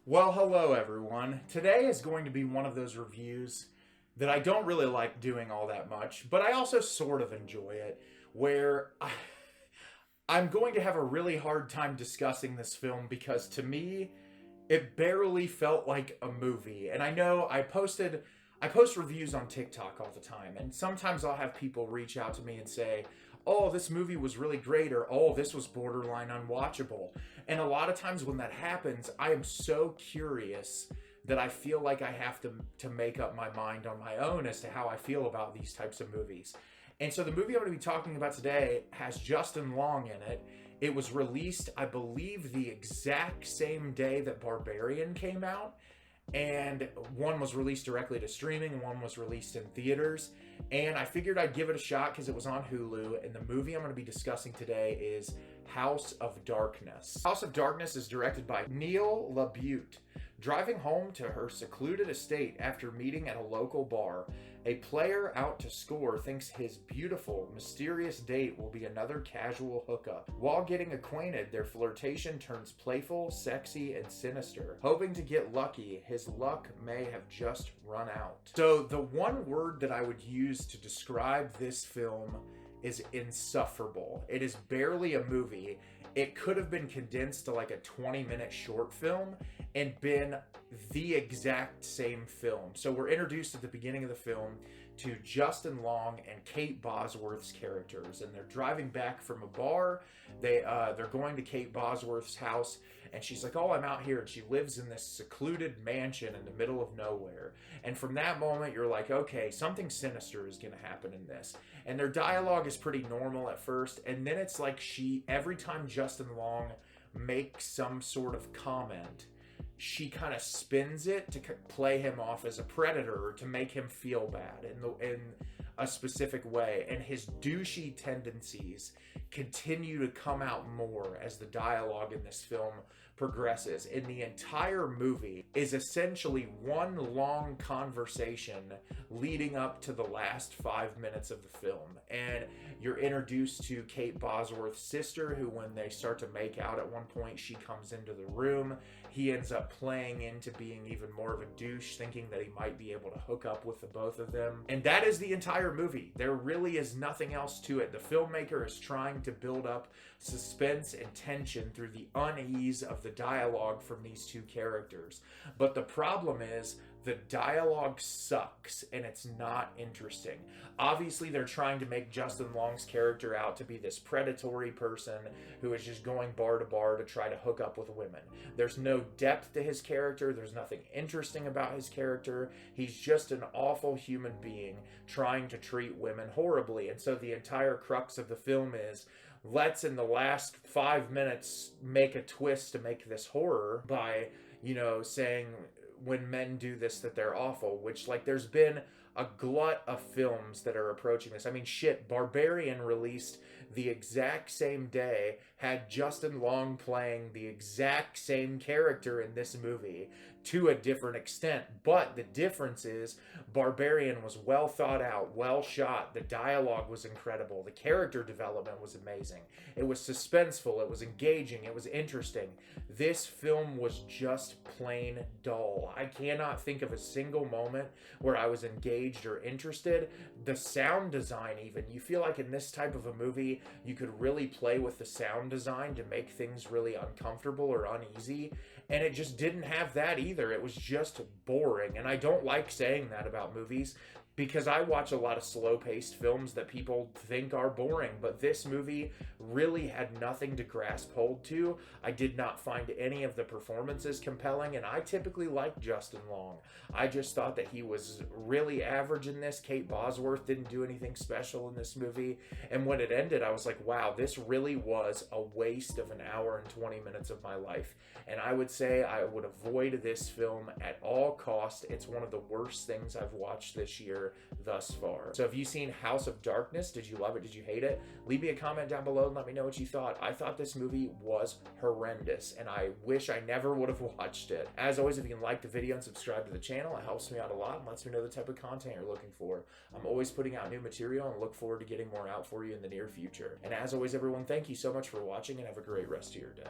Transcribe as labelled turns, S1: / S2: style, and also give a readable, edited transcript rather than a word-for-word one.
S1: Well, hello everyone. Today is going to be one of those reviews that I don't really like doing all that much, but I also sort of enjoy it, where I'm going to have a really hard time discussing this film because to me, it barely felt like a movie. And I know I post reviews on TikTok all the time, and sometimes I'll have people reach out to me and say, "Oh, this movie was really great," or "Oh, this was borderline unwatchable." And a lot of times when that happens, I am so curious that I feel like I have to make up my mind on my own as to how I feel about these types of movies. And so the movie I'm going to be talking about today has Justin Long in it. It was released, I believe, the exact same day that Barbarian came out. And one was released directly to streaming and one was released in theaters. And I figured I'd give it a shot because it was on Hulu. And the movie I'm going to be discussing today is House of Darkness. House of Darkness is directed by Neil LaBute. Driving home to her secluded estate after meeting at a local bar, a player out to score thinks his beautiful, mysterious date will be another casual hookup. While getting acquainted, their flirtation turns playful, sexy, and sinister. Hoping to get lucky, his luck may have just run out. So the one word that I would use to describe this film is insufferable. It is barely a movie. It could have been condensed to like a 20-minute short film and been the exact same film. So we're introduced at the beginning of the film to Justin Long and Kate Bosworth's characters, and they're driving back from a bar. They're going to Kate Bosworth's house, and she's like, "Oh, I'm out here," and she lives in this secluded mansion in the middle of nowhere. And from that moment, you're like, okay, something sinister is going to happen in this. And their dialogue is pretty normal at first, and then it's like every time Justin Long makes some sort of comment, she kind of spins it to play him off as a predator or to make him feel bad in a specific way. And his douchey tendencies continue to come out more as the dialogue in this film progresses. And the entire movie is essentially one long conversation leading up to the last 5 minutes of the film. And you're introduced to Kate Bosworth's sister, who when they start to make out at one point, she comes into the room. He ends up playing into being even more of a douche, thinking that he might be able to hook up with the both of them. And that is the entire movie. There really is nothing else to it. The filmmaker is trying to build up suspense and tension through the unease of the dialogue from these two characters. But the problem is, the dialogue sucks and it's not interesting. Obviously, they're trying to make Justin Long's character out to be this predatory person who is just going bar to bar to try to hook up with women. There's no depth to his character. There's nothing interesting about his character. He's just an awful human being trying to treat women horribly. And so the entire crux of the film is, let's in the last 5 minutes make a twist to make this horror by, saying when men do this that they're awful, which, like, there's been a glut of films that are approaching this. I mean, shit, Barbarian released the exact same day, had Justin Long playing the exact same character in this movie to a different extent. But the difference is Barbarian was well thought out, well shot. The dialogue was incredible. The character development was amazing. It was suspenseful. It was engaging. It was interesting. This film was just plain dull. I cannot think of a single moment where I was engaged or interested. The sound design, even, you feel like in this type of a movie, you could really play with the sound design to make things really uncomfortable or uneasy. And it just didn't have that either. It was just boring. And I don't like saying that about movies because I watch a lot of slow-paced films that people think are boring, but this movie really had nothing to grasp hold to. I did not find any of the performances compelling, and I typically like Justin Long. I just thought that he was really average in this. Kate Bosworth didn't do anything special in this movie, and when it ended, I was like, wow, this really was a waste of an hour and 20 minutes of my life, and I would say I would avoid this film at all costs. It's one of the worst things I've watched this year thus far. So have you seen House of Darkness? Did you love it? Did you hate it? Leave me a comment down below and let me know what you thought. I thought this movie was horrendous and I wish I never would have watched it. As always, if you can like the video and subscribe to the channel, it helps me out a lot and lets me know the type of content you're looking for. I'm always putting out new material and look forward to getting more out for you in the near future. And as always, everyone, thank you so much for watching and have a great rest of your day.